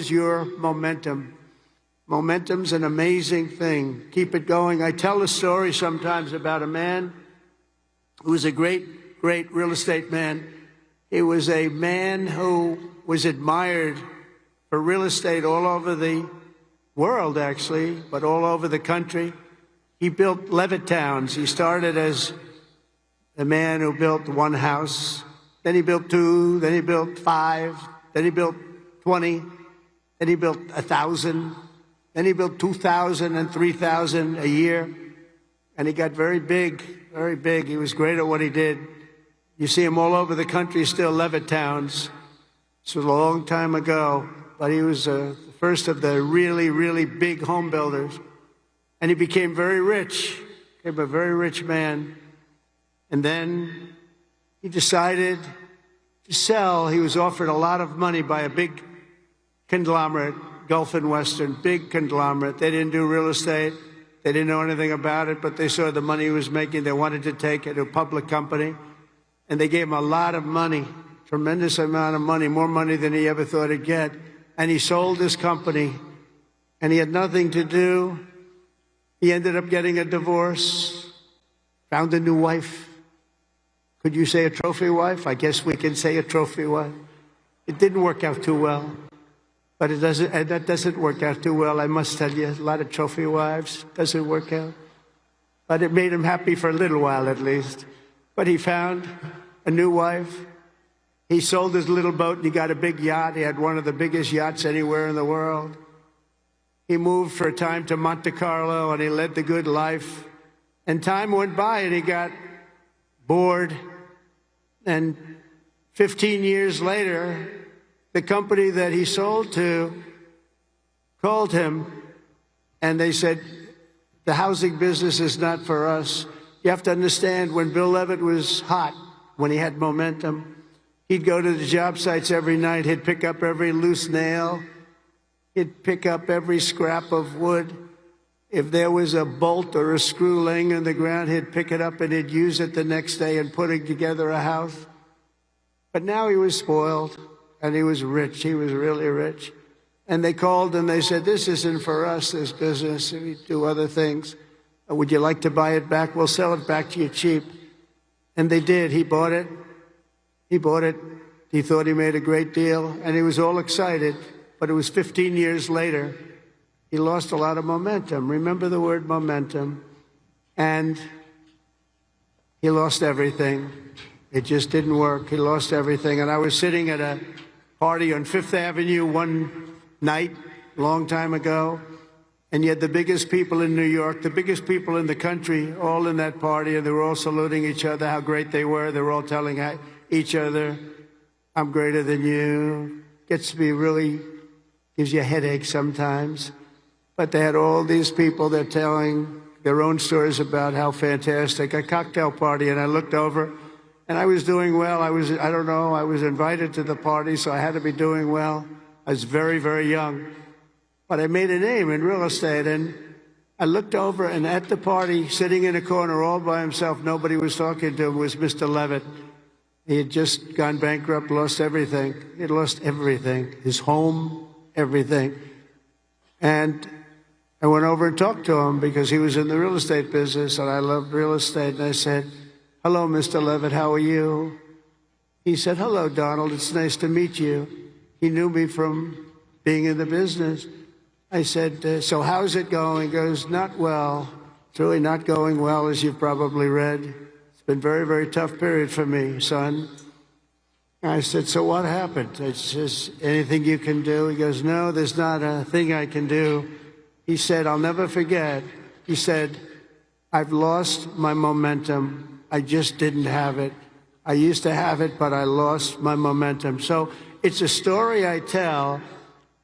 is your momentum? Momentum's an amazing thing. Keep it going. I tell a story sometimes about a man who was a great, great real estate man. He was a man who was admired for real estate all over the world, actually, but all over the country. He built Levittowns. He started as a man who built one house. Then he built two. Then he built 5. Then he built 20. Then he built 1,000. Then he built 2,000 and 3,000 a year. And he got very big, very big. He was great at what he did. You see him all over the country still, Levittowns. This was a long time ago, but he was the first of the really, really big home builders. And he became very rich, became a very rich man. And then he decided to sell. He was offered a lot of money by a big conglomerate, Gulf and Western, big conglomerate. They didn't do real estate. They didn't know anything about it, but they saw the money he was making. They wanted to take it to a public company. And they gave him a lot of money, tremendous amount of money, more money than he ever thought he'd get. And he sold his company, and he had nothing to do. He ended up getting a divorce, found a new wife. Could you say a trophy wife? I guess we can say a trophy wife. It didn't work out too well, but that doesn't work out too well, I must tell you. A lot of trophy wives, doesn't work out. But it made him happy for a little while at least. But he found a new wife. He sold his little boat and he got a big yacht. He had one of the biggest yachts anywhere in the world. He moved for a time to Monte Carlo and he led the good life. And time went by and he got bored. And 15 years later, the company that he sold to called him and they said, the housing business is not for us. You have to understand, when Bill Levitt was hot, when he had momentum, he'd go to the job sites every night. He'd pick up every loose nail. He'd pick up every scrap of wood. If there was a bolt or a screw laying on the ground, he'd pick it up and he'd use it the next day in putting together a house. But now he was spoiled and he was rich. He was really rich. And they called and they said, this isn't for us, this business. We do other things. Would you like to buy it back? We'll sell it back to you cheap. And they did. He bought it. He bought it. He thought he made a great deal, and he was all excited. But it was 15 years later. He lost a lot of momentum. Remember the word momentum. And he lost everything. It just didn't work. He lost everything. And I was sitting at a party on Fifth Avenue one night, a long time ago. And you had the biggest people in New York, the biggest people in the country, all in that party, and they were all saluting each other, how great they were. They were all telling each other, I'm greater than you. Gets to be really, gives you a headache sometimes. But they had all these people, they're telling their own stories about how fantastic, a cocktail party, and I looked over, and I was doing well. I was invited to the party, so I had to be doing well. I was very, very young. But I made a name in real estate, and I looked over, and at the party, sitting in a corner all by himself, nobody was talking to him, was Mr. Levitt. He had just gone bankrupt, lost everything. He had lost everything, his home, everything. And I went over and talked to him because he was in the real estate business, and I loved real estate. And I said, hello, Mr. Levitt, how are you? He said, hello, Donald, it's nice to meet you. He knew me from being in the business. I said, so how's it going? He goes, not well. It's really not going well, as you've probably read. It's been a very, very tough period for me, son. I said, so what happened? It's just anything you can do? He goes, no, there's not a thing I can do. He said, I'll never forget. He said, I've lost my momentum. I just didn't have it. I used to have it, but I lost my momentum. So it's a story I tell.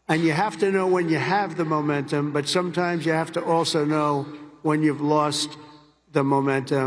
And you have to know when you have the momentum, but sometimes you have to also know when you've lost the momentum.